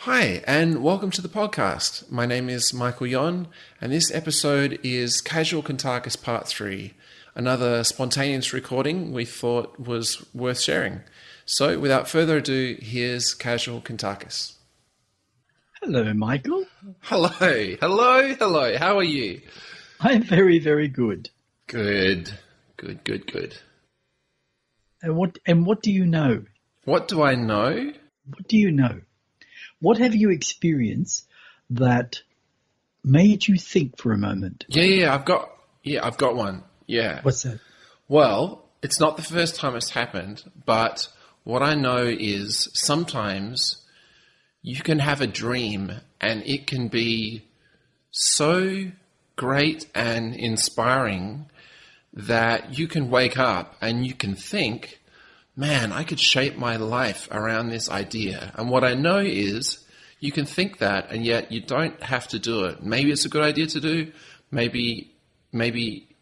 Hi, and welcome to the podcast. My name is Michael Yon, and this episode is Casual Kuntarkis Part 3, another spontaneous recording we thought was worth sharing. So, without further ado, here's Casual Kuntarkis. Hello, Michael. Hello. How are you? I'm very, very good. Good. And what do you know? What do I know? What do you know? What have you experienced that made you think for a moment? I've got one. Yeah. What's that? Well, it's not the first time it's happened, but what I know is sometimes you can have a dream and it can be so great and inspiring that you can wake up and you can think, man, I could shape my life around this idea. And what I know is you can think that and yet you don't have to do it. Maybe it's a good idea to do. Maybe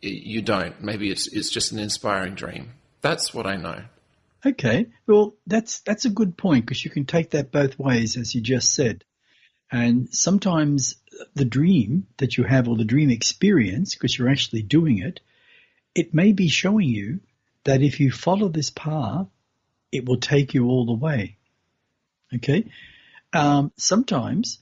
you don't. Maybe it's just an inspiring dream. That's what I know. Okay. Well, that's a good point because you can take that both ways, as you just said. And sometimes the dream that you have or the dream experience, because you're actually doing it, it may be showing you that if you follow this path, it will take you all the way. Okay? Sometimes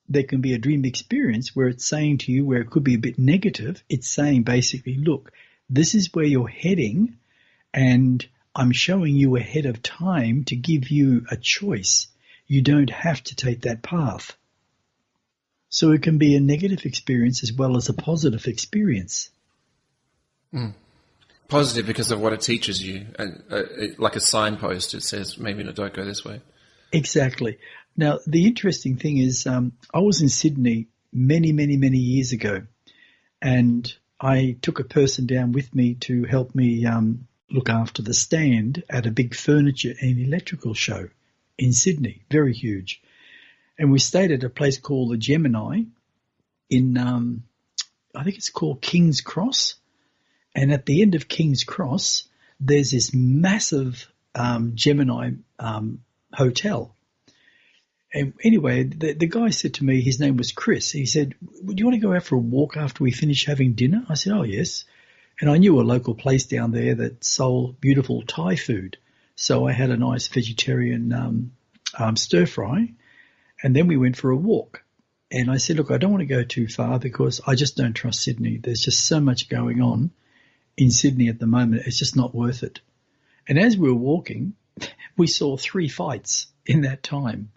there can be a dream experience where it's saying to you, where it could be a bit negative, it's saying basically, look, this is where you're heading and I'm showing you ahead of time to give you a choice. You don't have to take that path. So it can be a negative experience as well as a positive experience. Positive because of what it teaches you, like a signpost. It says maybe don't go this way. Exactly. Now, the interesting thing is I was in Sydney many years ago, and I took a person down with me to help me look after the stand at a big furniture and electrical show in Sydney, very huge. And we stayed at a place called the Gemini in, I think it's called King's Cross. And at the end of King's Cross, there's this massive Gemini hotel. And anyway, the guy said to me, his name was Chris. He said, "Would you want to go out for a walk after we finish having dinner?" I said, "Oh, yes." And I knew a local place down there that sold beautiful Thai food. So I had a nice vegetarian stir fry. And then we went for a walk. And I said, "Look, I don't want to go too far because I just don't trust Sydney. There's just so much going on in Sydney at the moment. It's just not worth it." And as we were walking, we saw 3 fights in that time,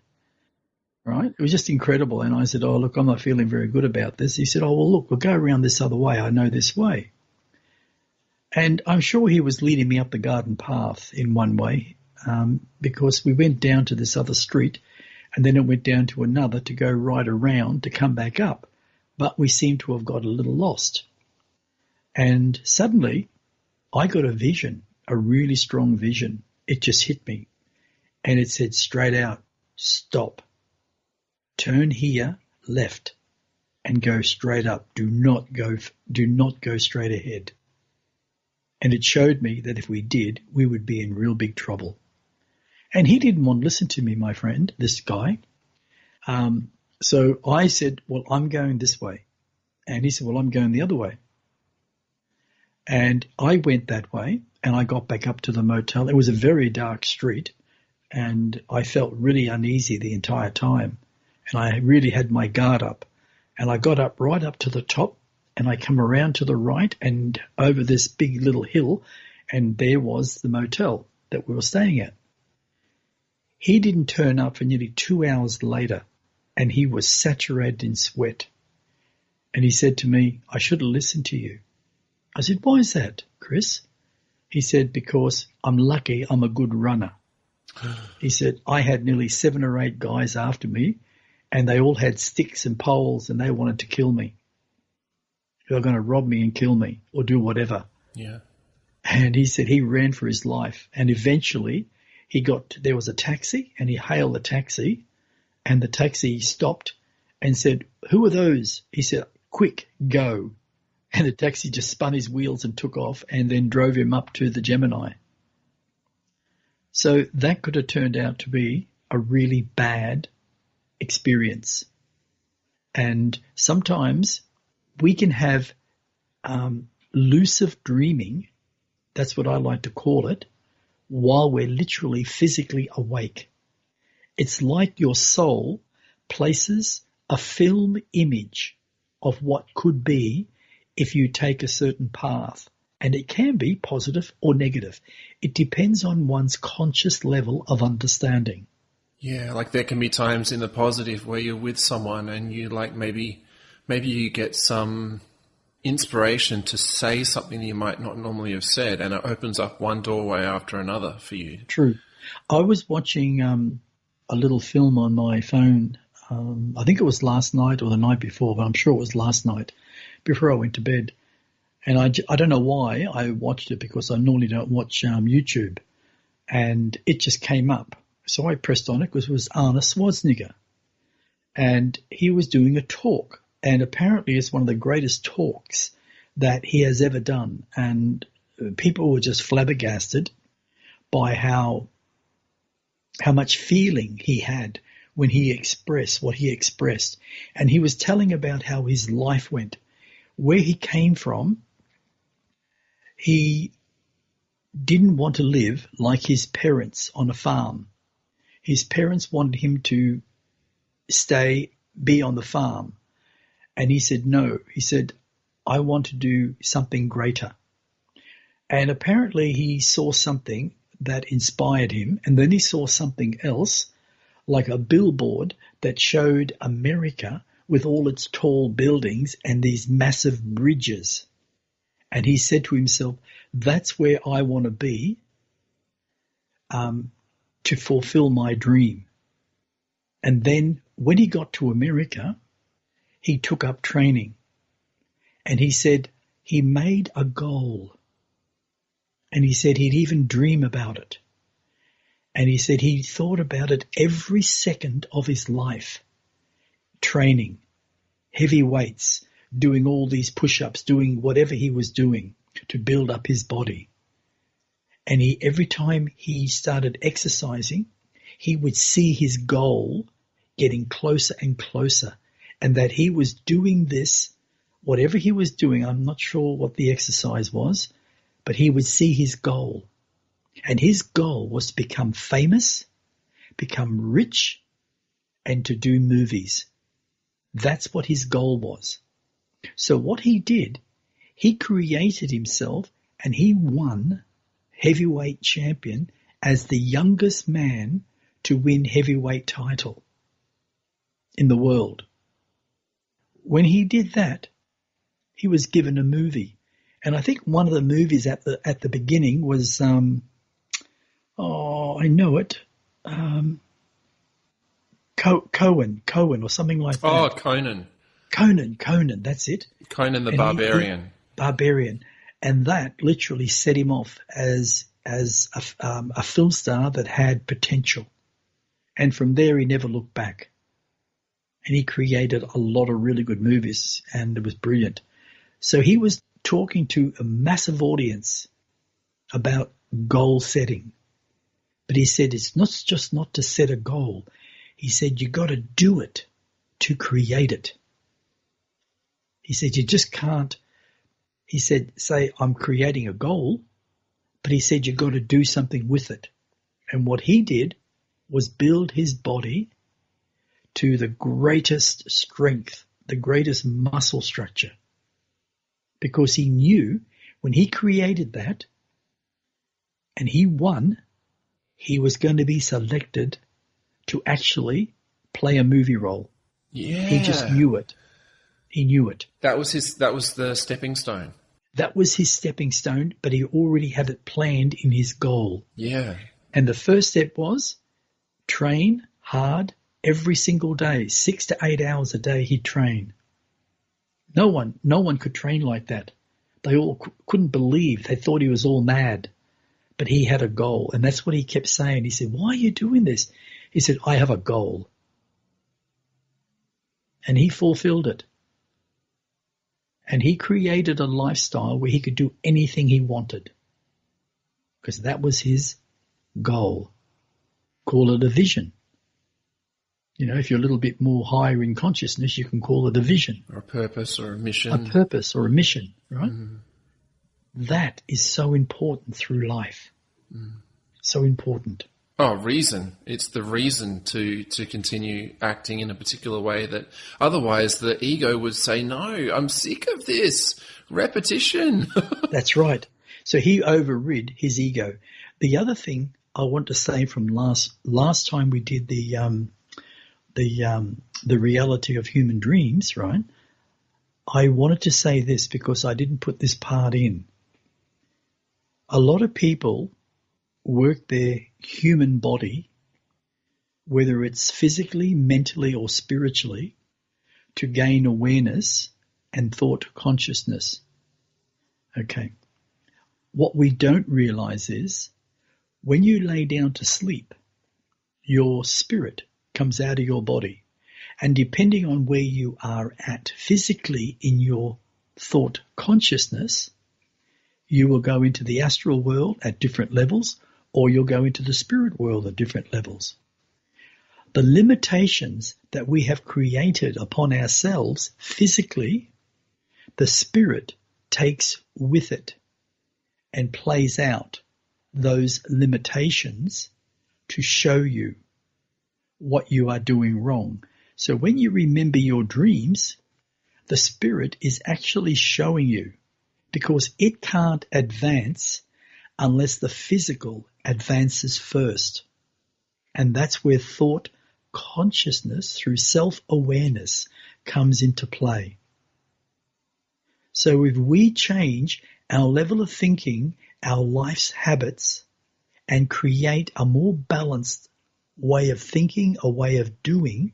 right? It was just incredible. And I said, "Oh, look, I'm not feeling very good about this." He said, "Oh, well, look, we'll go around this other way. I know this way." And I'm sure he was leading me up the garden path in one way because we went down to this other street and then it went down to another to go right around to come back up. But we seemed to have got a little lost. And suddenly I got a vision, a really strong vision. It just hit me. And it said straight out, "Stop. Turn here, left, and go straight up. Do not go straight ahead." And it showed me that if we did, we would be in real big trouble. And he didn't want to listen to me, my friend, this guy. So I said, "Well, I'm going this way." And he said, "Well, I'm going the other way." And I went that way and I got back up to the motel. It was a very dark street and I felt really uneasy the entire time. And I really had my guard up. And I got up right up to the top and I come around to the right and over this big little hill and there was the motel that we were staying at. He didn't turn up for nearly 2 hours later and he was saturated in sweat. And he said to me, "I should have listened to you." I said, "Why is that, Chris?" He said, "Because I'm lucky I'm a good runner." He said, "I had nearly 7 or 8 guys after me and they all had sticks and poles and they wanted to kill me. They were going to rob me and kill me or do whatever." Yeah. And he said he ran for his life and eventually there was a taxi and he hailed the taxi and the taxi stopped and said, "Who are those?" He said, "Quick, go." And the taxi just spun his wheels and took off and then drove him up to the Gemini. So that could have turned out to be a really bad experience. And sometimes we can have lucid dreaming, that's what I like to call it, while we're literally physically awake. It's like your soul places a film image of what could be if you take a certain path. And it can be positive or negative. It depends on one's conscious level of understanding. Yeah, like there can be times in the positive where you're with someone and you like maybe you get some inspiration to say something you might not normally have said, and it opens up one doorway after another for you. True. I was watching a little film on my phone. I think it was last night or the night before, but I'm sure it was last night before I went to bed. And I don't know why I watched it, because I normally don't watch YouTube. And it just came up. So I pressed on it because it was Arnold Schwarzenegger. And he was doing a talk. And apparently it's one of the greatest talks that he has ever done. And people were just flabbergasted by how much feeling he had when he expressed what he expressed. And he was telling about how his life went, where he came from. He didn't want to live like his parents on a farm. His parents wanted him to be on the farm. And he said, no. He said, I want to do something greater. And apparently he saw something that inspired him. And then he saw something else, like a billboard that showed America with all its tall buildings and these massive bridges. And he said to himself, that's where I want to be to fulfill my dream. And then when he got to America, he took up training. And he said he made a goal. And he said he'd even dream about it. And he said he thought about it every second of his life. Training, heavy weights, doing all these push-ups, doing whatever he was doing to build up his body. And every time he started exercising, he would see his goal getting closer and closer, and that he was doing this, whatever he was doing, I'm not sure what the exercise was, but he would see his goal. And his goal was to become famous, become rich, and to do movies. That's what his goal was. So what he did, he created himself and he won heavyweight champion as the youngest man to win heavyweight title in the world. When he did that, he was given a movie. And I think one of the movies at the beginning was, I know it, Cohen or something like that. Oh, Conan. Conan, that's it. Conan the Barbarian. Barbarian. And that literally set him off as a film star that had potential. And from there, he never looked back. And he created a lot of really good movies, and it was brilliant. So he was talking to a massive audience about goal setting. But he said it's not to set a goal. He said you got to do it to create it. He said you just can't, he said, say I'm creating a goal, but he said you got to do something with it. And what he did was build his body to the greatest strength, the greatest muscle structure. Because he knew when he created that and he won, he was going to be selected to actually play a movie role. Yeah. He just knew it. He knew it. That was the stepping stone. That was his stepping stone, but he already had it planned in his goal. Yeah. And the first step was train hard every single day, 6 to 8 hours a day he'd train. No one could train like that. They all couldn't believe. They thought he was all mad. But he had a goal, and that's what he kept saying. He said, why are you doing this? He said, I have a goal. And he fulfilled it. And he created a lifestyle where he could do anything he wanted. Because that was his goal. Call it a vision. If you're a little bit more higher in consciousness, you can call it a vision. Or a purpose or a mission. A purpose or a mission, right? That is so important through life. So important. Oh, reason. It's the reason to continue acting in a particular way that otherwise the ego would say, no, I'm sick of this repetition. That's right. So he overrid his ego. The other thing I want to say from last time we did the reality of human dreams, right? I wanted to say this because I didn't put this part in. A lot of people work their human body, whether it's physically, mentally, or spiritually, to gain awareness and thought consciousness. Okay. What we don't realize is when you lay down to sleep, your spirit comes out of your body. And depending on where you are at physically in your thought consciousness, you will go into the astral world at different levels, or you'll go into the spirit world at different levels. The limitations that we have created upon ourselves physically, the spirit takes with it and plays out those limitations to show you what you are doing wrong. So when you remember your dreams, the spirit is actually showing you, because it can't advance unless the physical advances first. And that's where thought consciousness through self-awareness comes into play. So if we change our level of thinking, our life's habits, and create a more balanced way of thinking, a way of doing,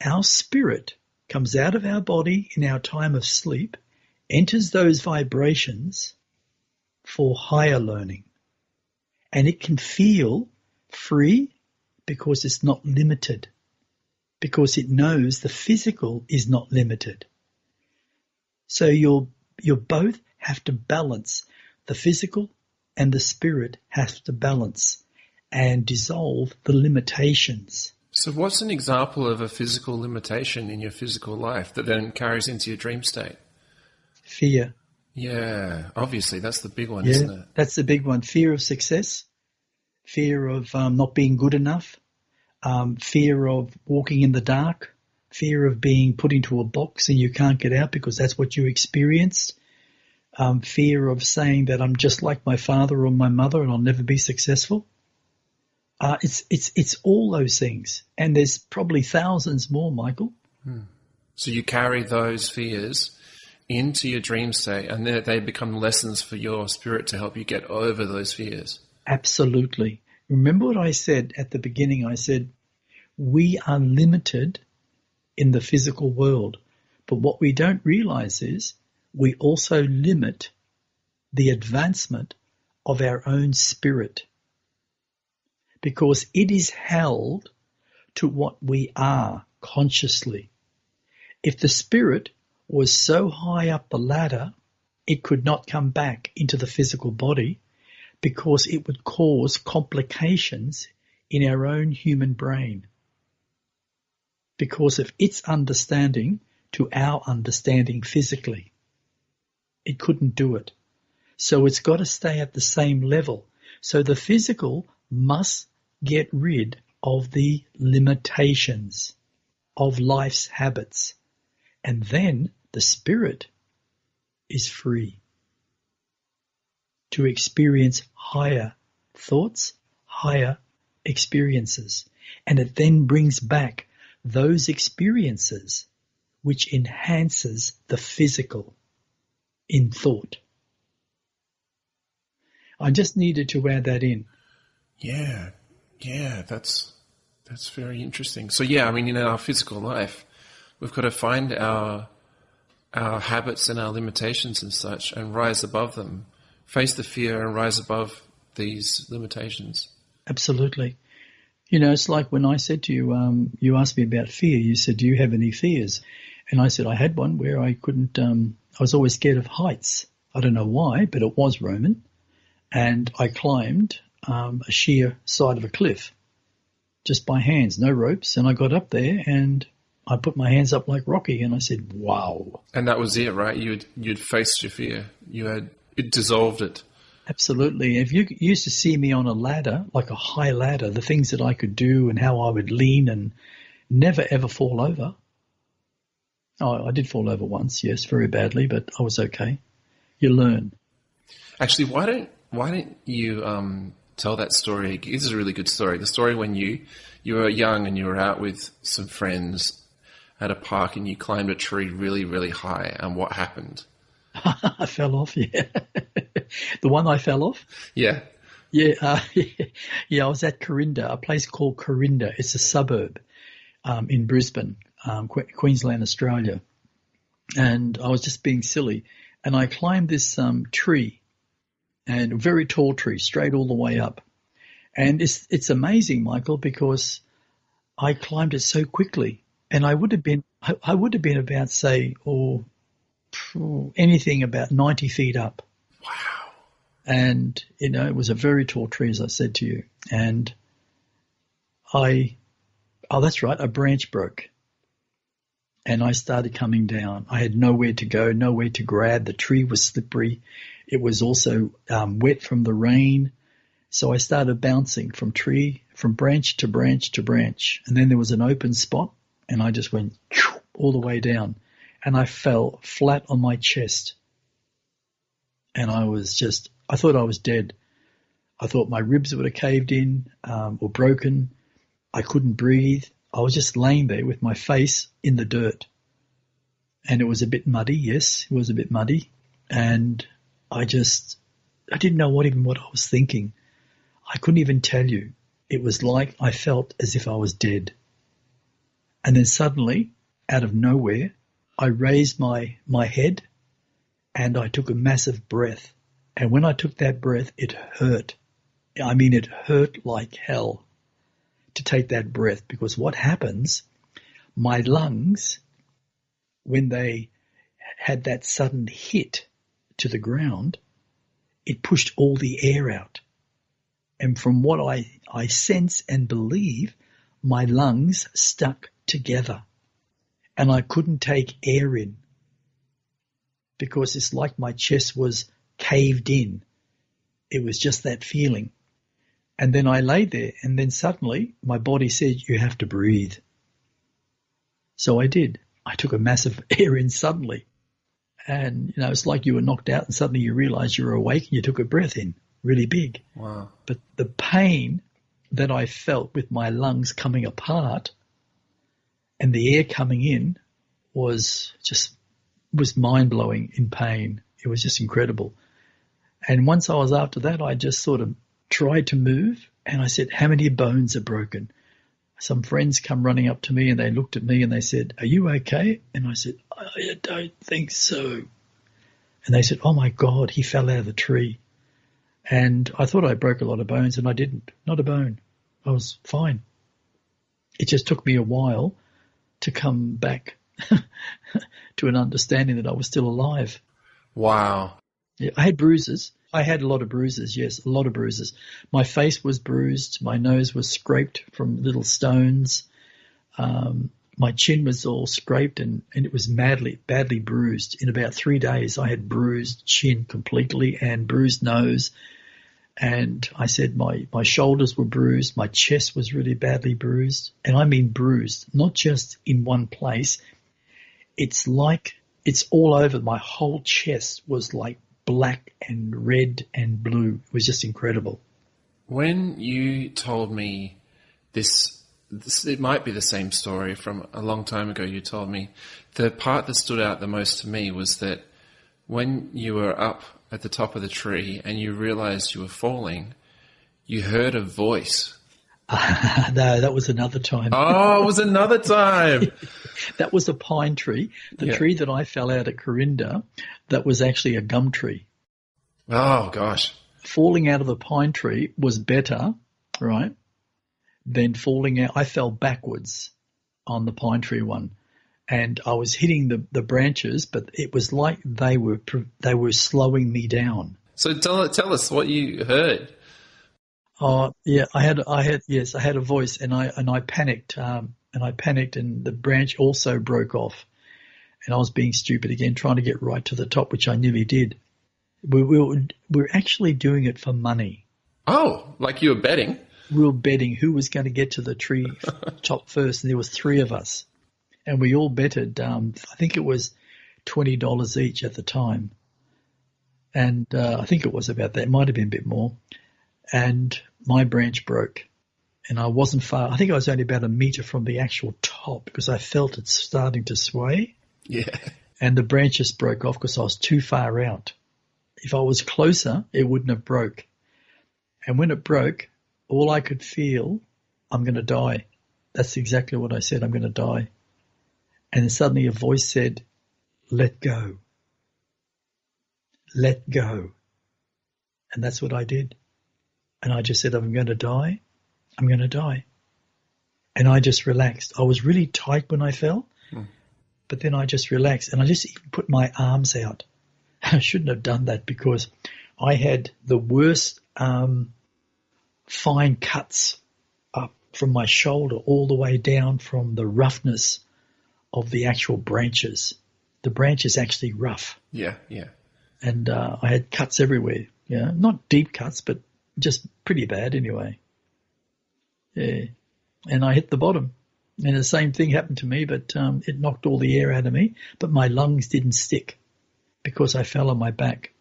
our spirit comes out of our body in our time of sleep, enters those vibrations for higher learning. And it can feel free because it's not limited, because it knows the physical is not limited. So you both have to balance. The physical and the spirit have to balance and dissolve the limitations. So what's an example of a physical limitation in your physical life that then carries into your dream state? Fear. Yeah, obviously that's the big one, Yeah, isn't it? that's the big one. Fear of success, fear of not being good enough, fear of walking in the dark, fear of being put into a box and you can't get out because that's what you experienced, fear of saying that I'm just like my father or my mother and I'll never be successful. It's all those things, and there's probably thousands more, Michael. So you carry those fears into your dream state, and then they become lessons for your spirit to help you get over those fears. Absolutely. Remember what I said at the beginning? I said we are limited in the physical world, but what we don't realize is we also limit the advancement of our own spirit, because it is held to what we are consciously. If the spirit was so high up the ladder, it could not come back into the physical body because it would cause complications in our own human brain because of its understanding to our understanding physically. It couldn't do it. So it's got to stay at the same level. So the physical must get rid of the limitations of life's habits. And then the spirit is free to experience higher thoughts, higher experiences. And it then brings back those experiences which enhances the physical in thought. I just needed to add that in. Yeah, that's very interesting. So yeah, I mean, in our physical life, we've got to find our habits and our limitations and such and rise above them, face the fear and rise above these limitations. Absolutely. You know, it's like when I said to you, you asked me about fear. You said, do you have any fears? And I said, I had one where I couldn't, I was always scared of heights. I don't know why, but it was Roman. And I climbed a sheer side of a cliff just by hands, no ropes. And I got up there and I put my hands up like Rocky and I said, wow. And that was it, right? You'd faced your fear. It dissolved it. Absolutely. If you used to see me on a ladder, like a high ladder, the things that I could do and how I would lean and never ever fall over. Oh, I did fall over once, yes, very badly, but I was okay. You learn. Actually, why don't you tell that story? This is a really good story. The story when you were young and you were out with some friends at a park and you climbed a tree really, really high, and what happened? I fell off, yeah. The one I fell off? Yeah. Yeah, yeah. I was at Corinda, a place called Corinda. It's a suburb in Brisbane, Queensland, Australia. And I was just being silly. And I climbed this tree, and a very tall tree, straight all the way up. And it's amazing, Michael, because I climbed it so quickly. And I would have been about, say, anything about 90 feet up. Wow. And, it was a very tall tree, as I said to you. And that's right, a branch broke. And I started coming down. I had nowhere to go, nowhere to grab. The tree was slippery. It was also wet from the rain. So I started bouncing from branch to branch to branch. And then there was an open spot, and I just went all the way down. And I fell flat on my chest. And I thought I was dead. I thought my ribs would have caved in or broken. I couldn't breathe. I was just laying there with my face in the dirt. And it was a bit muddy, yes, it was a bit muddy. And I didn't know what I was thinking. I couldn't even tell you. It was like I felt as if I was dead. And then suddenly, out of nowhere, I raised my head and I took a massive breath. And when I took that breath, it hurt. I mean, it hurt like hell to take that breath, because what happens, my lungs, when they had that sudden hit to the ground, it pushed all the air out. And from what I sense and believe, my lungs stuck together and I couldn't take air in, because it's like my chest was caved in. It was just that feeling. And then I lay there, and then suddenly my body said, you have to breathe. So I did. I took a massive air in suddenly. And, it's like you were knocked out and suddenly you realize you were awake and you took a breath in, really big. Wow. But the pain that I felt with my lungs coming apart and the air coming in was mind-blowing in pain. It was just incredible. And once I was after that, I just sort of tried to move, and I said, how many bones are broken? Some friends come running up to me and they looked at me and they said, are you okay? And I said, I don't think so. And they said, oh my God, he fell out of the tree. And I thought I broke a lot of bones, and I didn't, not a bone. I was fine. It just took me a while to come back to an understanding that I was still alive. Wow. Yeah, I had bruises. I had a lot of bruises, yes, a lot of bruises. My face was bruised. My nose was scraped from little stones. My chin was all scraped and it was badly bruised. In about 3 days, I had bruised chin completely and bruised nose. And I said my shoulders were bruised. My chest was really badly bruised. And I mean bruised, not just in one place. It's like it's all over. My whole chest was like black and red and blue. It was just incredible. When you told me this, it might be the same story from a long time ago. You told me the part that stood out the most to me was that when you were up at the top of the tree and you realized you were falling, you heard a voice. No, that was another time. Oh, it was another time. That was a pine tree. The tree that I fell out at Corinda, that was actually a gum tree. Oh, gosh. Falling out of the pine tree was better, right, than falling out. I fell backwards on the pine tree one, and I was hitting the branches, but it was like they were slowing me down. So tell us what you heard. Oh, yeah, yes, I had a voice, and I panicked, and the branch also broke off, and I was being stupid again, trying to get right to the top, which I nearly did. We were actually doing it for money. Oh, like you were betting? We were betting who was going to get to the tree top first, and there was three of us, and we all betted. I think it was $20 each at the time, and I think it was about that. It might have been a bit more, and my branch broke, and I wasn't far. I think I was only about a meter from the actual top because I felt it starting to sway, Yeah. and the branch just broke off because I was too far out. If I was closer, it wouldn't have broke. And when it broke, all I could feel, I'm going to die. That's exactly what I said, I'm going to die. And then suddenly a voice said, let go. Let go. And that's what I did. And I just said, I'm going to die. I'm going to die. And I just relaxed. I was really tight when I fell, but then I just relaxed. And I just even put my arms out. I shouldn't have done that because I had the worst fine cuts up from my shoulder all the way down from the roughness of the actual branches. The branch is actually rough. Yeah, yeah. And I had cuts everywhere. Yeah, not deep cuts, but just pretty bad anyway. Yeah. And I hit the bottom. And the same thing happened to me, but it knocked all the air out of me. But my lungs didn't stick because I fell on my back.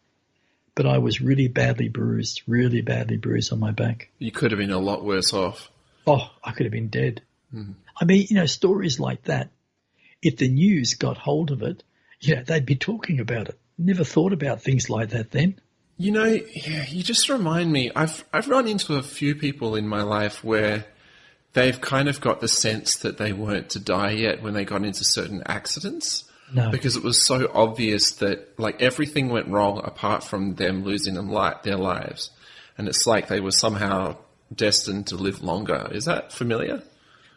But I was really badly bruised on my back. You could have been a lot worse off. Oh, I could have been dead. I mean, stories like that, if the news got hold of it, they'd be talking about it. Never thought about things like that then. You just remind me, I've run into a few people in my life where they've kind of got the sense that they weren't to die yet when they got into certain accidents. No. Because it was so obvious that like everything went wrong apart from them losing their lives. And it's like they were somehow destined to live longer. Is that familiar?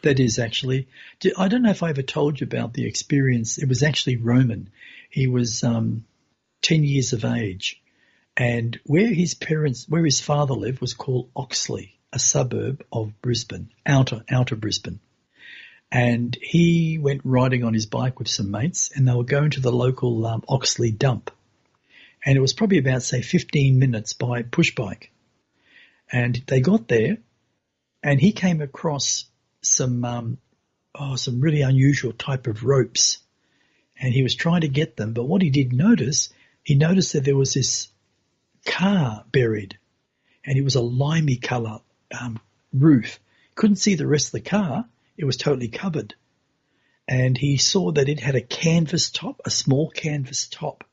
That is actually. I don't know if I ever told you about the experience. It was actually Roman. He was 10 years of age. And where his father lived was called Oxley, a suburb of Brisbane, outer Brisbane. And he went riding on his bike with some mates, and they were going to the local Oxley dump. And it was probably about, say, 15 minutes by push bike. And they got there, and he came across some really unusual type of ropes. And he was trying to get them, but what he noticed that there was this car buried, and it was a limey colour roof. Couldn't see the rest of the car. It was totally covered. And he saw that it had a canvas top, a small canvas top.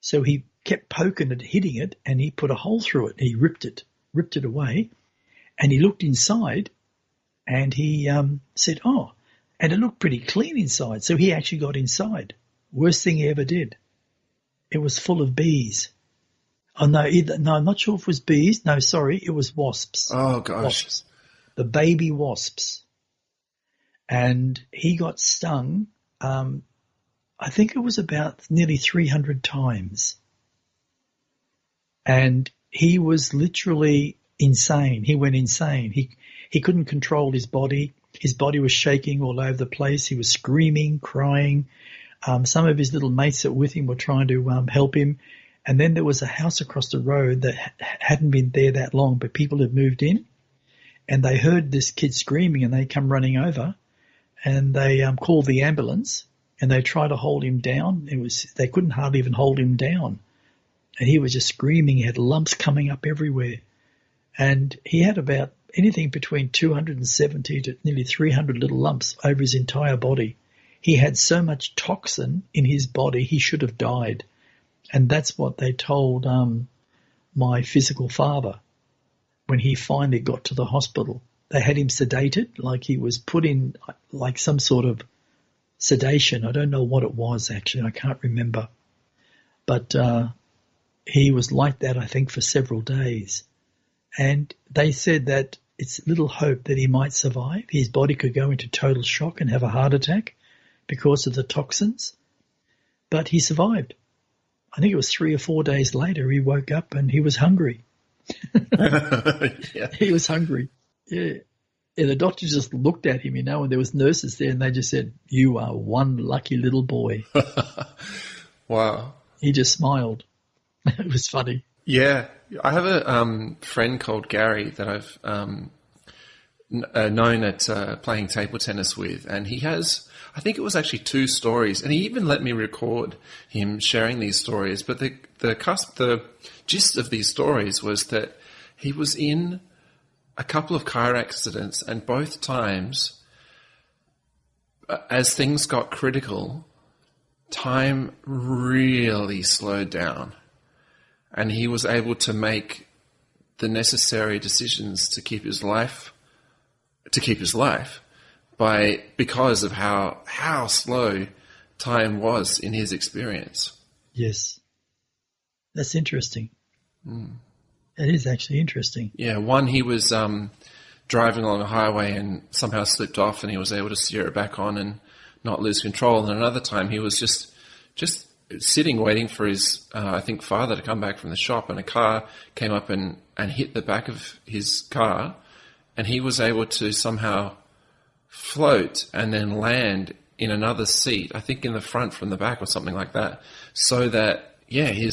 So he kept poking it, hitting it, and he put a hole through it. And he ripped it away. And he looked inside, and he said, oh, and it looked pretty clean inside. So he actually got inside. Worst thing he ever did. It was full of bees. Oh, no, I'm not sure if it was bees. No, sorry, it was wasps. Oh, gosh. Wasps. The baby wasps. And he got stung, I think it was about nearly 300 times. And he was literally insane. He went insane. He couldn't control his body. His body was shaking all over the place. He was screaming, crying. Some of his little mates that were with him were trying to help him. And then there was a house across the road that hadn't been there that long, but people had moved in. And they heard this kid screaming, and they come running over. And they called the ambulance, and they tried to hold him down. They couldn't hardly even hold him down. And he was just screaming. He had lumps coming up everywhere. And he had about anything between 270 to nearly 300 little lumps over his entire body. He had so much toxin in his body, he should have died. And that's what they told my physical father when he finally got to the hospital. They had him sedated, like he was put in like some sort of sedation. I don't know what it was, actually. I can't remember. But he was like that, I think, for several days. And they said that it's little hope that he might survive. His body could go into total shock and have a heart attack because of the toxins. But he survived. I think it was 3 or 4 days later he woke up and he was hungry. Yeah. He was hungry. Yeah. And the doctor just looked at him, and there was nurses there, and they just said, "You are one lucky little boy." Wow. He just smiled. It was funny. Yeah. I have a friend called Gary that I've known at playing table tennis with, and he has, I think it was actually 2 stories, and he even let me record him sharing these stories. But the gist of these stories was that he was in a couple of car accidents, and both times, as things got critical, time really slowed down, and he was able to make the necessary decisions to keep his life because of how slow time was in his experience. Yes. That's interesting. That is actually interesting. Yeah, one, he was driving along a highway and somehow slipped off, and he was able to steer it back on and not lose control. And another time he was just sitting waiting for his, I think, father to come back from the shop, and a car came up and hit the back of his car, and he was able to somehow float and then land in another seat, I think in the front from the back or something like that, so that, yeah, he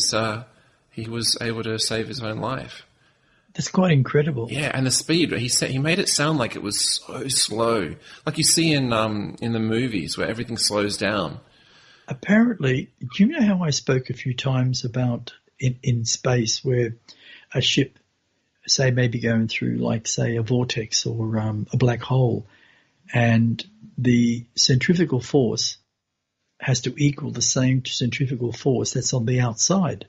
was able to save his own life. That's quite incredible. Yeah, and the speed, he made it sound like it was so slow, like you see in the movies where everything slows down. Apparently, do you know how I spoke a few times about in space where a ship, say, maybe going through, like, say, a vortex or a black hole, and the centrifugal force has to equal the same centrifugal force that's on the outside.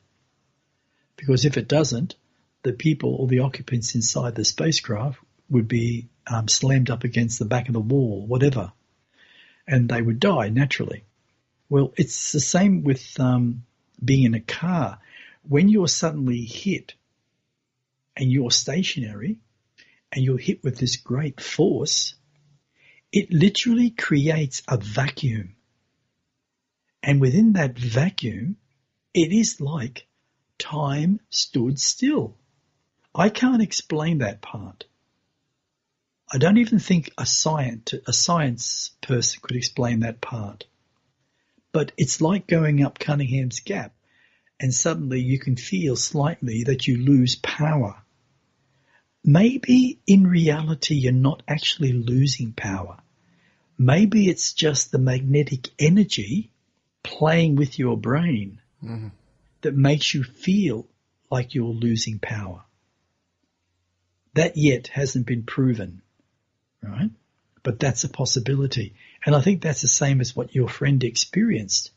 Because if it doesn't, the people or the occupants inside the spacecraft would be slammed up against the back of the wall, whatever, and they would die naturally. Well, it's the same with being in a car. When you're suddenly hit and you're stationary and you're hit with this great force, it literally creates a vacuum. And within that vacuum, it is like time stood still. I can't explain that part. I don't even think a science person could explain that part. But it's like going up Cunningham's Gap, and suddenly you can feel slightly that you lose power. Maybe in reality you're not actually losing power. Maybe it's just the magnetic energy playing with your brain that makes you feel like you're losing power. That yet hasn't been proven, right? But that's a possibility. And I think that's the same as what your friend experienced.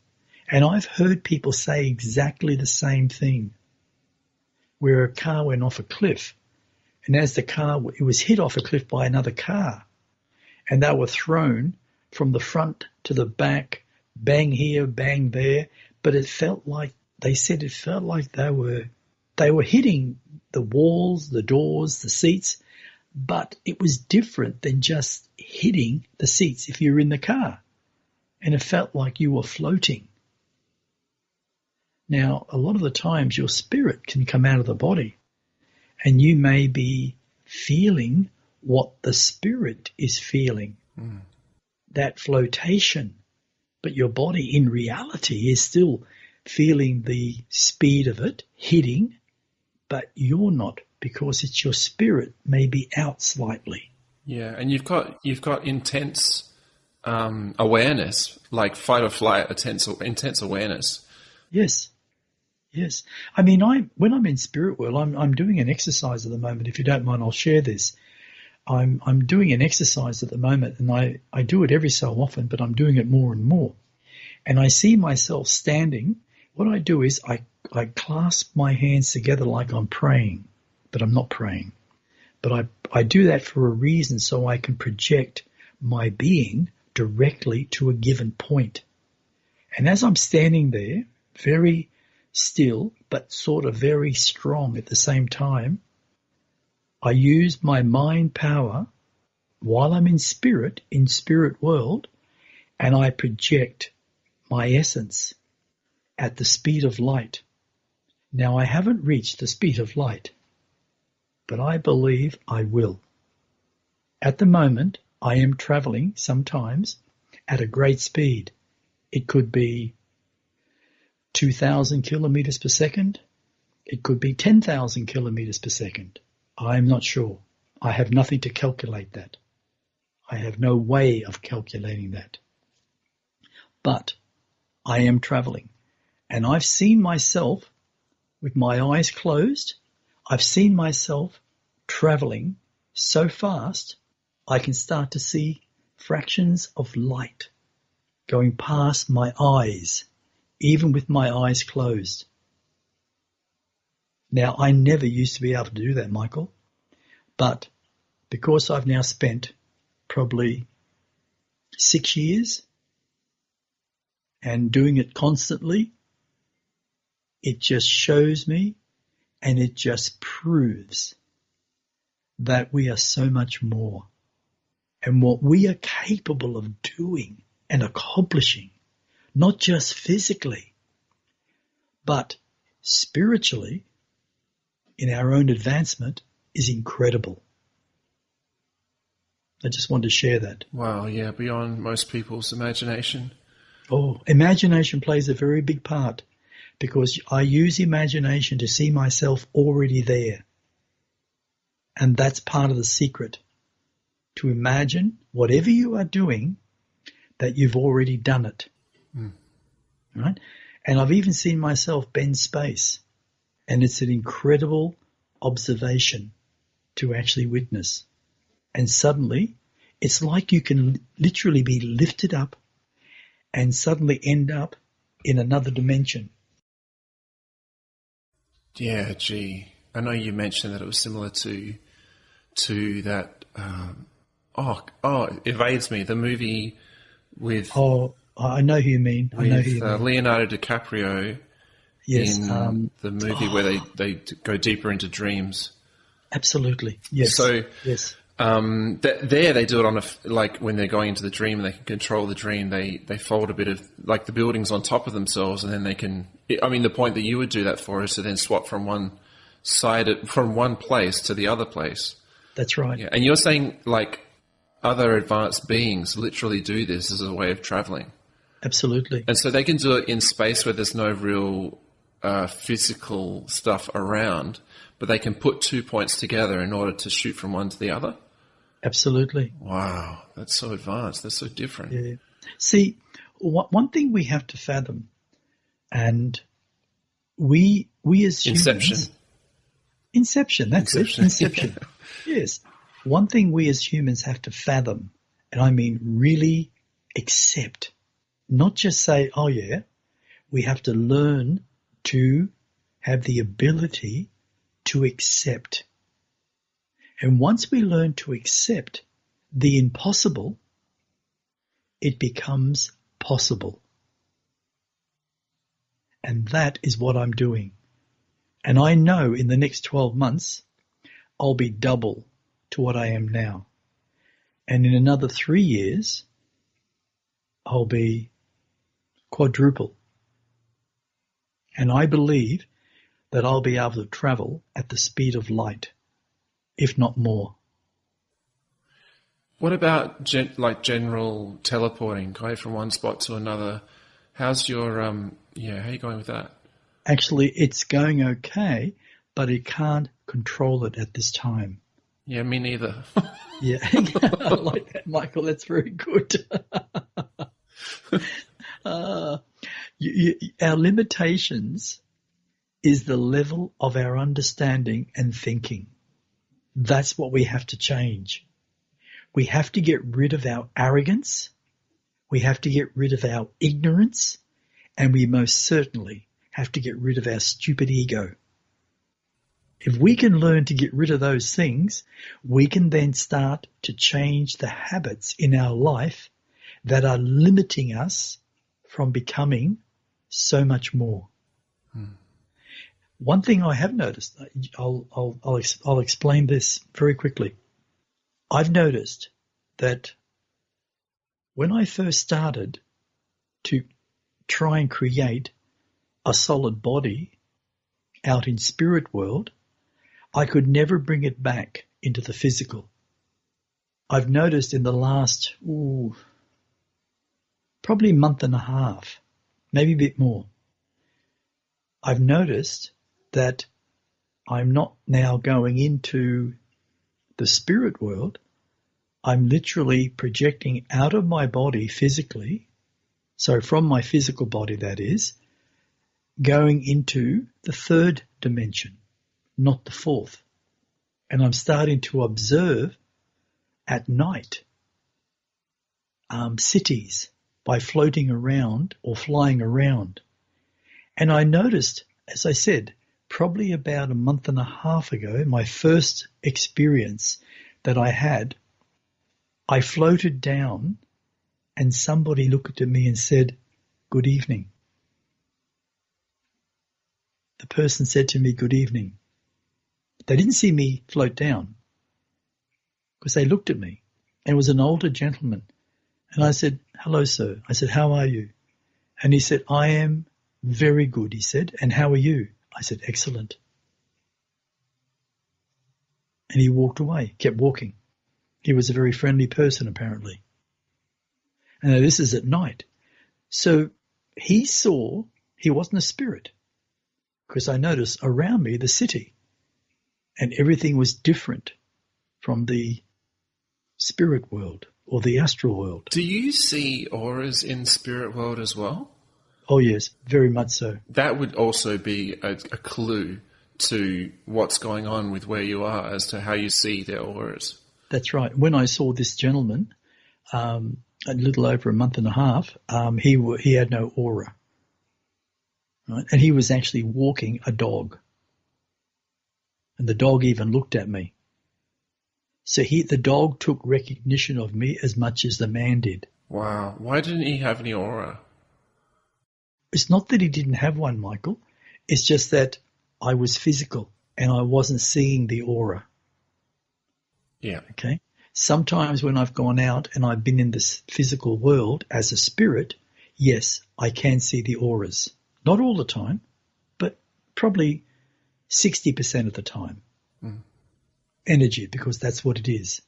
And I've heard people say exactly the same thing, where a car went off a cliff, and as it was hit off a cliff by another car, and they were thrown from the front to the back, bang here, bang there, but they said it felt like they were hitting the walls, the doors, the seats, but it was different than just hitting the seats if you were in the car, and it felt like you were floating. Now, a lot of the times your spirit can come out of the body, and you may be feeling what the spirit is feeling, that flotation, but your body in reality is still feeling the speed of it hitting, but you're not, because it's your spirit maybe out slightly. Yeah, and you've got intense awareness, like fight or flight, intense awareness. Yes. I mean, when I'm in spirit world, I'm doing an exercise at the moment. If you don't mind, I'll share this. I'm doing an exercise at the moment, and I do it every so often, but I'm doing it more and more. And I see myself standing. What I do is I clasp my hands together like I'm praying, but I'm not praying. But I do that for a reason, so I can project my being directly to a given point. And as I'm standing there, very still, but sort of very strong at the same time, I use my mind power while I'm in spirit world, and I project my essence at the speed of light. Now, I haven't reached the speed of light, but I believe I will. At the moment, I am traveling sometimes at a great speed. It could be 2,000 kilometers per second. It could be 10,000 kilometers per second. I'm not sure. I have nothing to calculate that. I have no way of calculating that. But I am traveling. And I've seen myself with my eyes closed. I've seen myself traveling so fast, I can start to see fractions of light going past my eyes, even with my eyes closed. Now, I never used to be able to do that, Michael, but because I've now spent probably 6 years and doing it constantly, it just shows me and it just proves that we are so much more. And what we are capable of doing and accomplishing, not just physically, but spiritually, in our own advancement, is incredible. I just wanted to share that. Wow, yeah, beyond most people's imagination. Oh, imagination plays a very big part because I use imagination to see myself already there. And that's part of the secret, to imagine whatever you are doing, that you've already done it. Right? And I've even seen myself bend space. And it's an incredible observation to actually witness. And suddenly, it's like you can literally be lifted up and suddenly end up in another dimension. Yeah, gee. I know you mentioned that it was similar to that. It evades me. The movie with. Oh, I know who you mean. I know who you mean. Leonardo DiCaprio. Yes. In the movie where they go deeper into dreams. Absolutely. Yes. So. Yes. There they do it on like when they're going into the dream and they can control the dream. They fold a bit of like the buildings on top of themselves, and then they can. I mean, the point that you would do that for is to then swap from one place to the other place. That's right. Yeah, and you're saying like other advanced beings literally do this as a way of traveling. Absolutely. And so they can do it in space where there's no real physical stuff around, but they can put 2 points together in order to shoot from one to the other. Absolutely. Wow, that's so advanced. That's so different. Yeah. See, one thing we have to fathom, and we as humans... Inception, that's it. Inception. Yes. One thing we as humans have to fathom, and I mean really accept, not just say, oh yeah, we have to learn to have the ability to accept. And once we learn to accept the impossible, it becomes possible. And that is what I'm doing. And I know in the next 12 months, I'll be double to what I am now. And in another 3 years, I'll be quadruple. And I believe that I'll be able to travel at the speed of light, if not more. What about general teleporting, going from one spot to another? How's your how are you going with that? Actually, it's going okay, but it can't control it at this time. Yeah, me neither. Yeah, I like that, Michael. That's very good. Our limitations is the level of our understanding and thinking. That's what we have to change. We have to get rid of our arrogance. We have to get rid of our ignorance. And we most certainly have to get rid of our stupid ego. If we can learn to get rid of those things, we can then start to change the habits in our life that are limiting us from becoming so much more. One thing I have noticed, I'll explain this very quickly. I've noticed that when I first started to try and create a solid body out in spirit world, I could never bring it back into the physical. I've noticed in the last, probably a month and a half, maybe a bit more, I've noticed that I'm not now going into the spirit world. I'm literally projecting out of my body physically, so from my physical body that is, going into the third dimension, not the fourth. And I'm starting to observe at night cities by floating around or flying around. And I noticed, as I said, probably about a month and a half ago, my first experience that I had, I floated down and somebody looked at me and said, "Good evening." The person said to me, "Good evening." They didn't see me float down because they looked at me. And it was an older gentleman. And I said, "Hello, sir." I said, "How are you?" And he said, "I am very good," he said. "And how are you?" I said, "Excellent." And he walked away, kept walking. He was a very friendly person, apparently. And now this is at night. So he wasn't a spirit, because I noticed around me the city, and everything was different from the spirit world or the astral world. Do you see auras in spirit world as well? Oh, yes, very much so. That would also be a clue to what's going on with where you are as to how you see their auras. That's right. When I saw this gentleman, a little over a month and a half, he had no aura. Right? And he was actually walking a dog. And the dog even looked at me. So the dog took recognition of me as much as the man did. Wow. Why didn't he have any aura? It's not that he didn't have one, Michael. It's just that I was physical and I wasn't seeing the aura. Yeah. Okay. Sometimes when I've gone out and I've been in this physical world as a spirit, yes, I can see the auras. Not all the time, but probably 60% of the time. Energy, because that's what it is.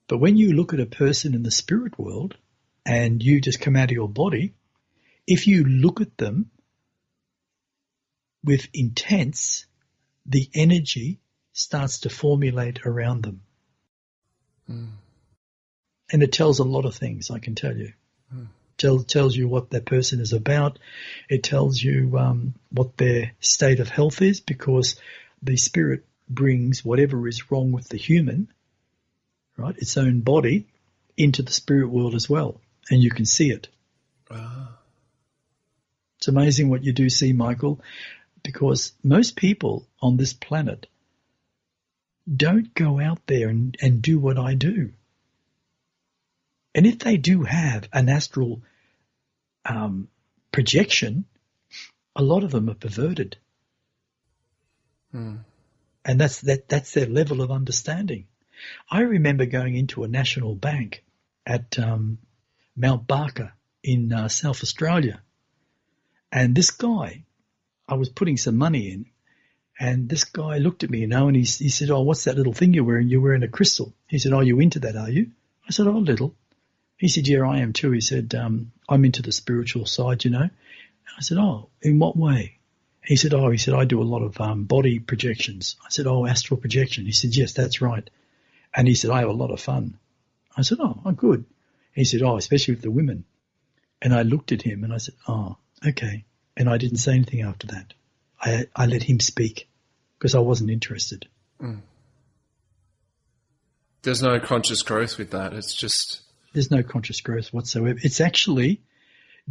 But when you look at a person in the spirit world and you just come out of your body, if you look at them with intense, the energy starts to formulate around them. And it tells a lot of things, I can tell you. Tells you what that person is about. It tells you what their state of health is, because the spirit brings whatever is wrong with the human, right, its own body, into the spirit world as well, and you can see it. It's amazing what you do see, Michael, because most people on this planet don't go out there and do what I do. And if they do have an astral projection, a lot of them are perverted. And that's their level of understanding. I remember going into a national bank at Mount Barker in South Australia. And this guy, I was putting some money in, and this guy looked at me, and he said, "Oh, what's that little thing you're wearing? You're wearing a crystal." He said, "Oh, you into that, are you?" I said, "Oh, a little." He said, "Yeah, I am too." He said, "I'm into the spiritual side, you know." And I said, "Oh, in what way?" He said, "I do a lot of body projections." I said, "Oh, astral projection." He said, "Yes, that's right." And he said, "I have a lot of fun." I said, "Oh, good." He said, "Oh, especially with the women." And I looked at him and I said, "Oh, okay." And I didn't say anything after that. I let him speak because I wasn't interested. There's no conscious growth with that. It's just... There's no conscious growth whatsoever. It's actually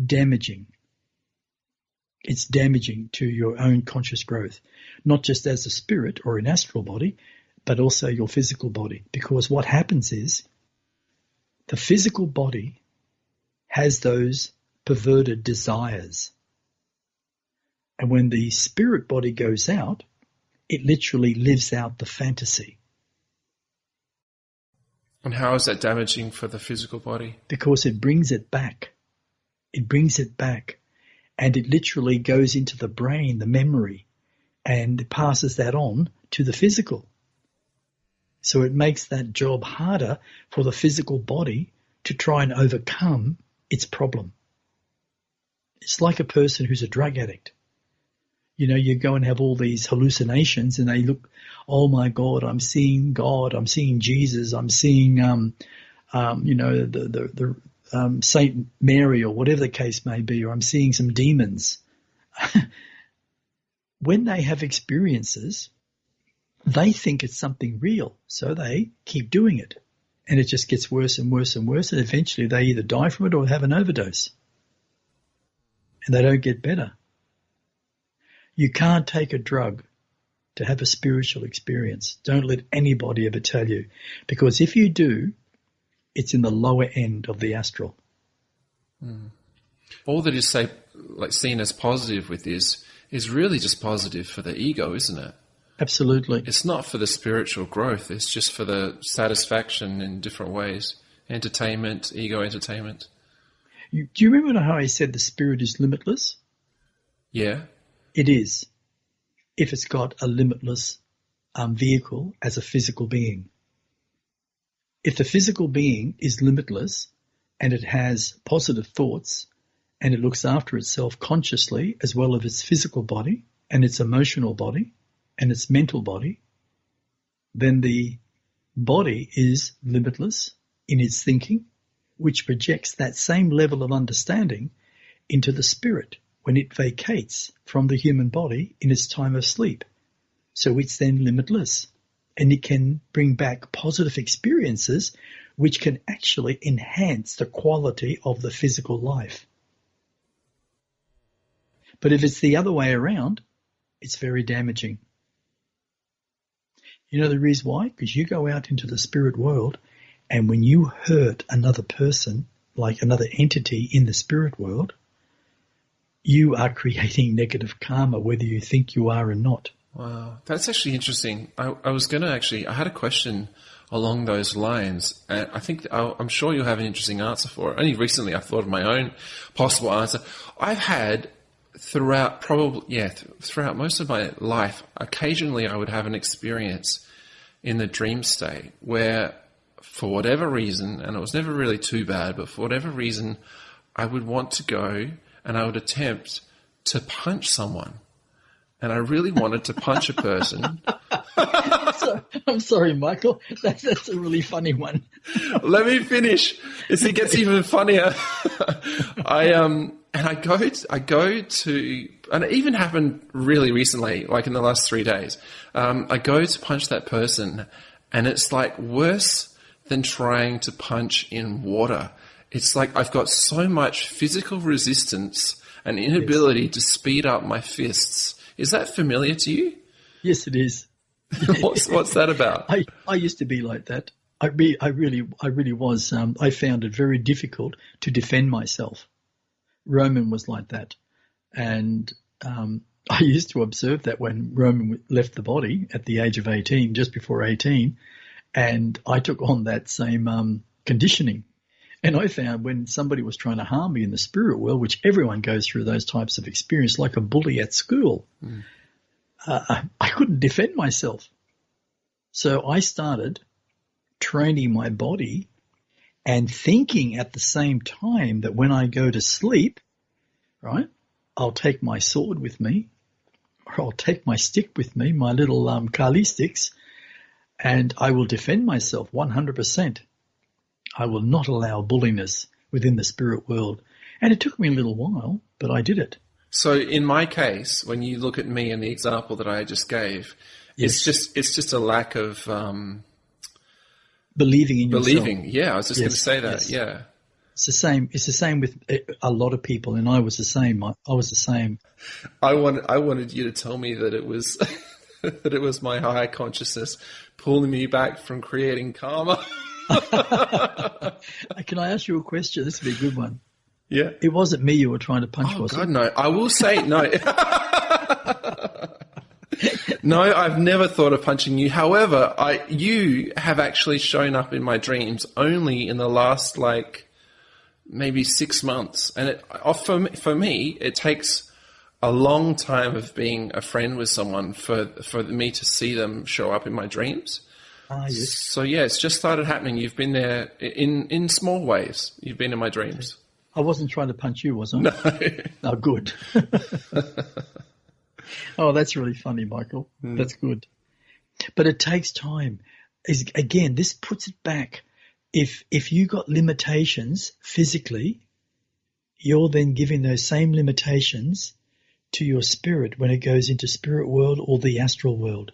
damaging. It's damaging to your own conscious growth, not just as a spirit or an astral body, but also your physical body. Because what happens is the physical body has those perverted desires. And when the spirit body goes out, it literally lives out the fantasy. And how is that damaging for the physical body? Because it brings it back. It brings it back. And it literally goes into the brain, the memory and passes that on to the physical. So it makes that job harder for the physical body to try and overcome its problem. It's like a person who's a drug addict. You know, you go and have all these hallucinations and they look, oh my God, I'm seeing God, I'm seeing Jesus, I'm seeing, Saint Mary or whatever the case may be, or I'm seeing some demons. When they have experiences, they think it's something real, so they keep doing it. And it just gets worse and worse and worse, and eventually they either die from it or have an overdose. And they don't get better. You can't take a drug to have a spiritual experience. Don't let anybody ever tell you. Because if you do, it's in the lower end of the astral. All that is seen as positive with this is really just positive for the ego, isn't it? Absolutely. It's not for the spiritual growth. It's just for the satisfaction in different ways. Entertainment, ego entertainment. Do you remember how I said the spirit is limitless? Yeah. It is, if it's got a limitless vehicle as a physical being. If the physical being is limitless and it has positive thoughts and it looks after itself consciously as well as its physical body and its emotional body and its mental body, then the body is limitless in its thinking, which projects that same level of understanding into the spirit when it vacates from the human body in its time of sleep. So it's then limitless, and it can bring back positive experiences which can actually enhance the quality of the physical life. But if it's the other way around, it's very damaging. You know the reason why? Because you go out into the spirit world, and when you hurt another person, like another entity in the spirit world, you are creating negative karma, whether you think you are or not. Wow, that's actually interesting. I had a question along those lines, and I'm sure you'll have an interesting answer for it. Only recently I thought of my own possible answer. I've had throughout most of my life, occasionally I would have an experience in the dream state where, for whatever reason, and it was never really too bad, but for whatever reason, I would want to go and I would attempt to punch someone. And I really wanted to punch a person. I'm sorry, Michael. That's a really funny one. Let me finish. It gets even funnier. I go to, and it even happened really recently, like in the last 3 days. I go to punch that person, and it's like worse than trying to punch in water. It's like I've got so much physical resistance and inability to speed up my fists. Is that familiar to you? Yes, it is. What's that about? I used to be like that. I really was. I found it very difficult to defend myself. Roman was like that. And I used to observe that when Roman left the body at the age of 18, just before 18, and I took on that same conditioning. And I found when somebody was trying to harm me in the spirit world, which everyone goes through those types of experience, like a bully at school, I couldn't defend myself. So I started training my body and thinking at the same time that when I go to sleep, right, I'll take my sword with me, or I'll take my stick with me, my little Kali sticks, and I will defend myself 100%. I will not allow bulliness within the spirit world. And it took me a little while, but I did it. So in my case, when you look at me and the example that I just gave, yes, it's just a lack of believing in yourself. Believing, yeah. I was just going to say that, yeah. It's the same. It's the same with a lot of people, and I was the same. I was the same. I wanted you to tell me that it was that it was my higher consciousness pulling me back from creating karma. Can I ask you a question? This would be a good one. Yeah. It wasn't me you were trying to punch, was it? God, no. I will say no. No, I've never thought of punching you. However, you have actually shown up in my dreams only in the last, maybe 6 months. And for me, it takes a long time of being a friend with someone for me to see them show up in my dreams. Ah, yes. So yeah, it's just started happening. You've been there in small ways. You've been in my dreams. I wasn't trying to punch you, was I? No. Oh, good. Oh, that's really funny, Michael. That's good. But it takes time. Again, this puts it back. If you got limitations physically, you're then giving those same limitations to your spirit when it goes into spirit world or the astral world.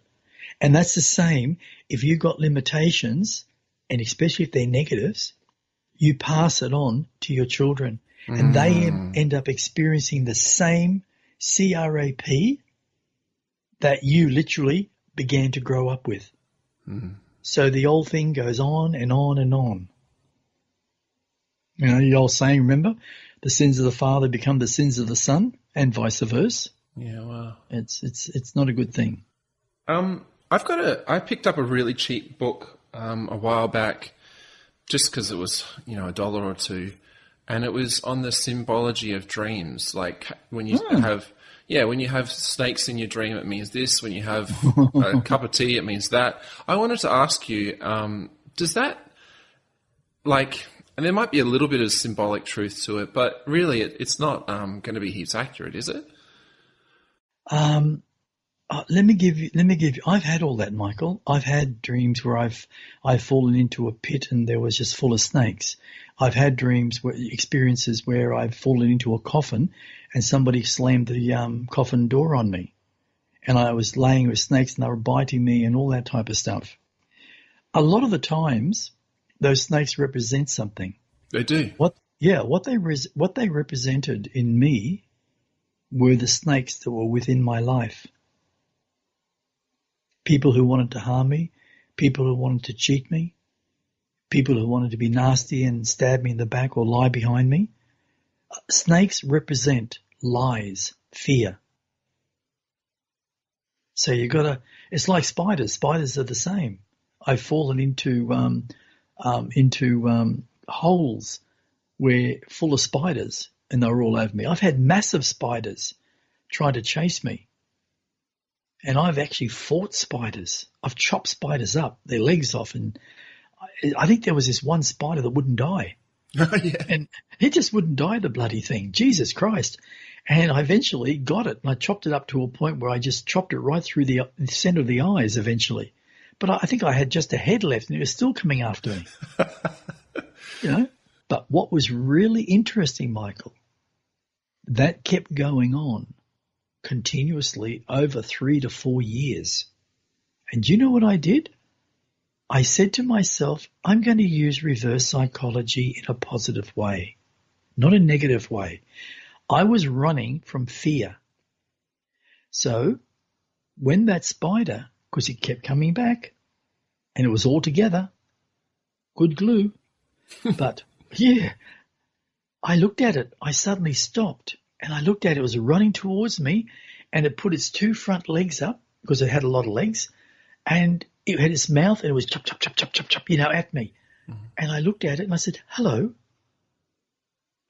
And that's the same if you got limitations, and especially if they're negatives, you pass it on to your children. And they end up experiencing the same CRAP that you literally began to grow up with. So the old thing goes on and on and on. You know, the old saying, remember, the sins of the father become the sins of the son, and vice versa. Yeah, wow. It's not a good thing. I picked up a really cheap book a while back, just because it was $1 or $2, and it was on the symbology of dreams. Like when you when you have snakes in your dream, it means this. When you have a cup of tea, it means that. I wanted to ask you, does that, and there might be a little bit of symbolic truth to it, but really it's not going to be heaps accurate, is it? Let me give you. I've had all that, Michael. I've had dreams where I've fallen into a pit and there was just full of snakes. I've had experiences where I've fallen into a coffin and somebody slammed the coffin door on me, and I was laying with snakes and they were biting me and all that type of stuff. A lot of the times, those snakes represent something. They do. What they represented in me were the snakes that were within my life. People who wanted to harm me, people who wanted to cheat me, people who wanted to be nasty and stab me in the back or lie behind me. Snakes represent lies, fear. So it's like spiders. Spiders are the same. I've fallen into holes where full of spiders and they were all over me. I've had massive spiders try to chase me. And I've actually fought spiders. I've chopped spiders up, their legs off. And I think there was this one spider that wouldn't die. Oh, yeah. And it just wouldn't die, the bloody thing. Jesus Christ. And I eventually got it. And I chopped it up to a point where I just chopped it right through the center of the eyes eventually. But I think I had just a head left and it was still coming after me. But what was really interesting, Michael, that kept going on continuously over 3 to 4 years. And you know what I did? I said to myself, I'm going to use reverse psychology in a positive way, not a negative way. I was running from fear. So when that spider, because it kept coming back and it was all together, good glue, but yeah, I looked at it. I suddenly stopped. And I looked at it, it was running towards me, and it put its 2 front legs up, because it had a lot of legs, and it had its mouth, and it was chop, chop, chop, chop, chop, chop, at me. Mm-hmm. And I looked at it, and I said, hello,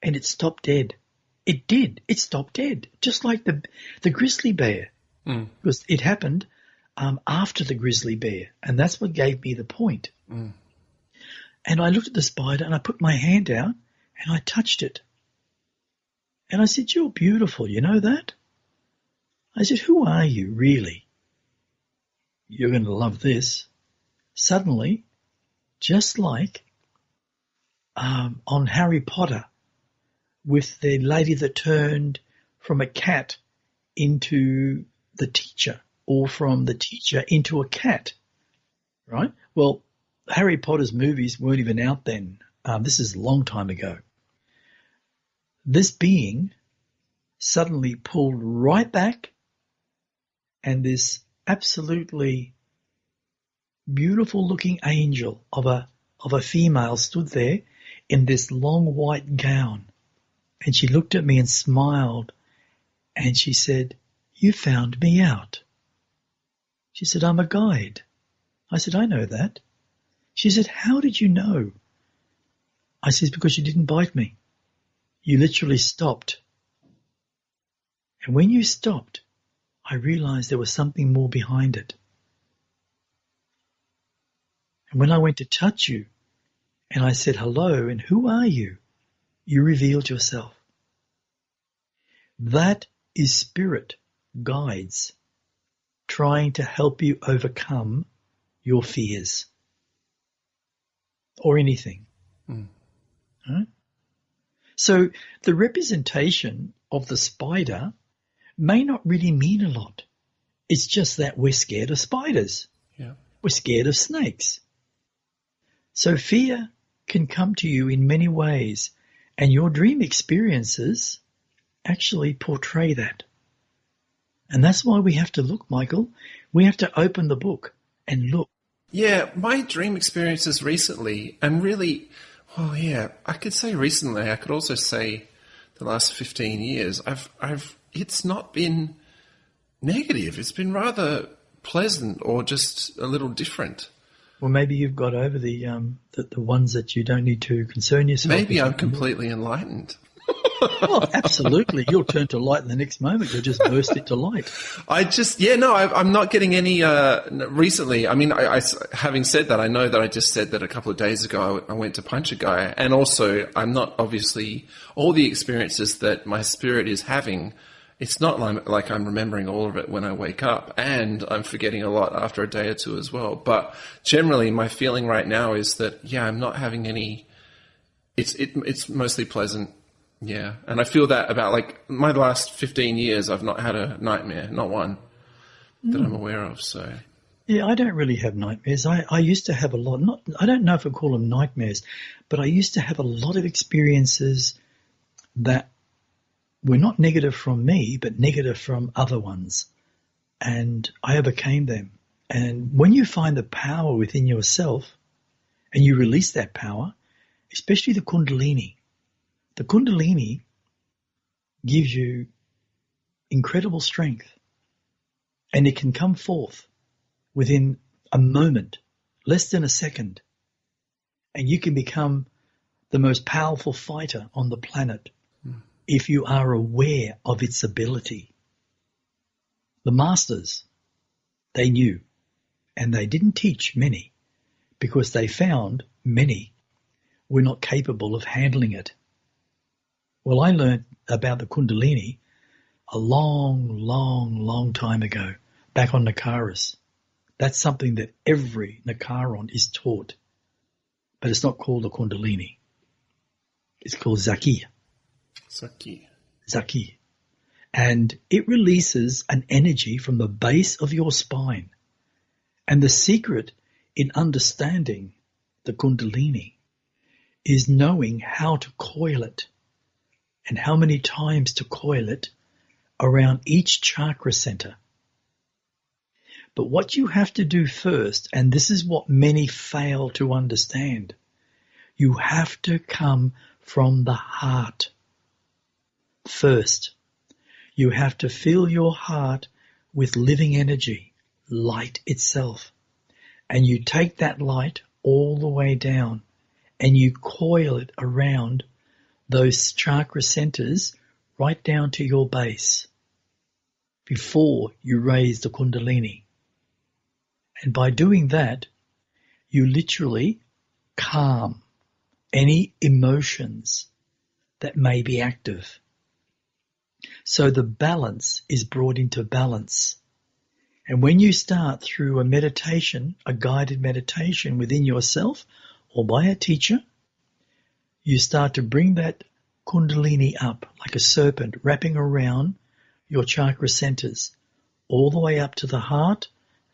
and it stopped dead. It did. It stopped dead, just like the grizzly bear, because it happened after the grizzly bear, and that's what gave me the point. Mm. And I looked at the spider, and I put my hand out, and I touched it. And I said, you're beautiful, you know that? I said, who are you, really? You're going to love this. Suddenly, just like on Harry Potter, with the lady that turned from a cat into the teacher, or from the teacher into a cat, right? Well, Harry Potter's movies weren't even out then. This is a long time ago. This being suddenly pulled right back, and this absolutely beautiful looking angel of a female stood there in this long white gown, and she looked at me and smiled, and she said, you found me out. She said, I'm a guide. I said, I know that. She said, how did you know? I said, because you didn't bite me. You literally stopped. And when you stopped, I realized there was something more behind it. And when I went to touch you and I said hello and who are you, you revealed yourself. That is spirit guides trying to help you overcome your fears or anything. Right? So the representation of the spider may not really mean a lot. It's just that we're scared of spiders. Yeah. We're scared of snakes. So fear can come to you in many ways, and your dream experiences actually portray that. And that's why we have to look, Michael. We have to open the book and look. Yeah, my dream experiences recently, and really, well, yeah, I could say recently. I could also say the last 15 years. It's not been negative. It's been rather pleasant, or just a little different. Well, maybe you've got over the ones that you don't need to concern yourself. Maybe I'm completely enlightened. Well, absolutely. You'll turn to light in the next moment. You'll just burst into light. I'm not getting any recently. I mean, having said that, I know that I just said that a couple of days ago I went to punch a guy. And also, I'm not obviously all the experiences that my spirit is having. It's not like I'm remembering all of it when I wake up, and I'm forgetting a lot after a day or two as well. But generally, my feeling right now is that, yeah, I'm not having any. It's mostly pleasant. Yeah, and I feel that about, like, my last 15 years, I've not had a nightmare, not one that I'm aware of. So, yeah, I don't really have nightmares. I used to have a lot. I don't know if I call them nightmares, but I used to have a lot of experiences that were not negative from me, but negative from other ones, and I overcame them. And when you find the power within yourself, and you release that power, especially the Kundalini. The Kundalini gives you incredible strength, and it can come forth within a moment, less than a second, and you can become the most powerful fighter on the planet if you are aware of its ability. The masters, they knew, and they didn't teach many because they found many were not capable of handling it. Well, I learned about the Kundalini a long time ago, back on Nakaris. That's something that every Nakaron is taught, but it's not called the Kundalini. It's called Zaki. Zaki. And it releases an energy from the base of your spine. And the secret in understanding the Kundalini is knowing how to coil it, and how many times to coil it around each chakra center. But what you have to do first, and this is what many fail to understand, you have to come from the heart first. You have to fill your heart with living energy, light itself. And you take that light all the way down and you coil it around those chakra centers right down to your base before you raise the Kundalini. And by doing that, you literally calm any emotions that may be active. So the balance is brought into balance. And when you start through a meditation, a guided meditation within yourself or by a teacher, you start to bring that Kundalini up like a serpent, wrapping around your chakra centers, all the way up to the heart,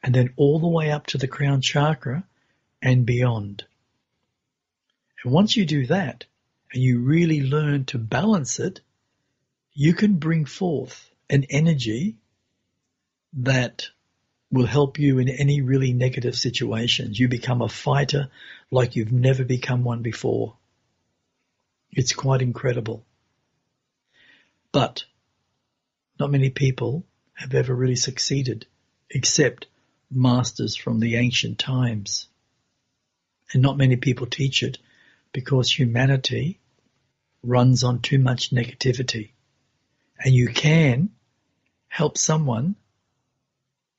and then all the way up to the crown chakra and beyond. And once you do that, and you really learn to balance it, you can bring forth an energy that will help you in any really negative situations. You become a fighter like you've never become one before. It's quite incredible. But not many people have ever really succeeded, except masters from the ancient times. And not many people teach it because humanity runs on too much negativity. And you can help someone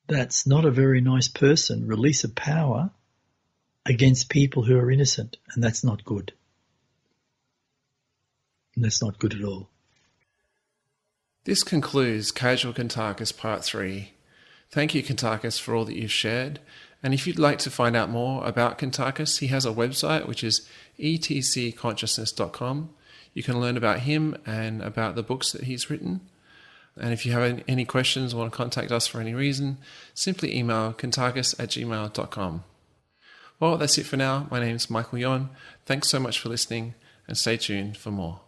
that's not a very nice person release a power against people who are innocent, and that's not good. And that's not good at all. This concludes Casual Kuntarkis Part 3. Thank you, Kuntarkis, for all that you've shared. And if you'd like to find out more about Kuntarkis, he has a website, which is etcconsciousness.com. You can learn about him and about the books that he's written. And if you have any questions or want to contact us for any reason, simply email kuntarkis@gmail.com. Well, that's it for now. My name is Michael Yon. Thanks so much for listening, and stay tuned for more.